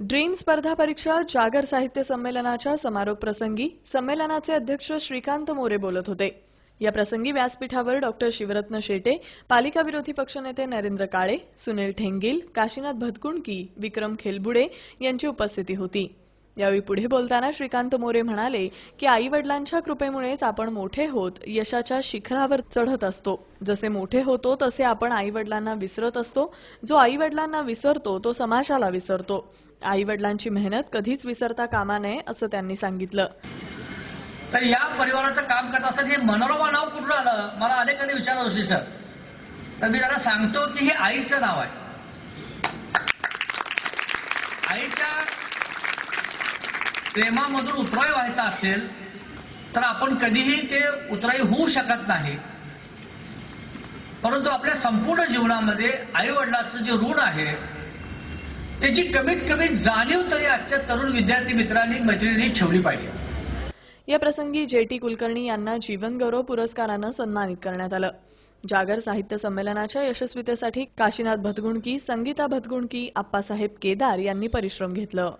Dream स्पर्धा परीक्षा जागर साहित्य संमेलनाच्या समारोप प्रसंगी संमेलनाचे अध्यक्ष श्रीकांत मोरे बोलत होते। या प्रसंगी व्यासपीठावर डॉक्टर शिवरत्न शेटे, पालिका विरोधी पक्षनेते नरेंद्र काळे, सुनील ठेंगील, काशीनाथ भतकुंडकी, विक्रम खेलबुडे यांची उपस्थिती होती। यावेळी पुढे बोलताना श्रीकांत मोरे म्हणाले की आई-वडिलांच्या कृपेमुळेच आपण मोठे होत यशाच्या शिखरावर चढत असतो। जसे मोठे होतो तसे आपण आई-वडिलांना विसरत असतो। जो आई-वडिलांना विसरतो तो समाजाला विसरतो। आई-वडिलांची मेहनत कधीच विसरता कामा नये असं त्यांनी सांगितलं। तर या परिवाराचं काम करत असताना हे मनोरमा नाव कुठून आलं, मला अनेकांनी विचारलं होते सर। तर मी त्यांना सांगतो की हे आईचं नाव आहे। आईच्या प्रेमामधून उतराई व्हायचा असेल तर आपण कधीही ते उतराई होऊ शकत नाही, परंतु आपल्या संपूर्ण जीवनामध्ये आई वडिलांचं जे ऋण आहे त्याची कमीत कमी जाणीव तरी आजच्या तरुण विद्यार्थी मित्रांनी मैत्रिणींनी ठेवली पाहिजे। या प्रसंगी जेटी कुलकर्णी यांना जीवन गौरव पुरस्कारानं सन्मानित करण्यात आलं। जागर साहित्य संमेलनाच्या यशस्वीतेसाठी काशीनाथ भतकुंडकी, संगीता भतकुंडकी, आप्पासाहेब केदार यांनी परिश्रम घेतलं।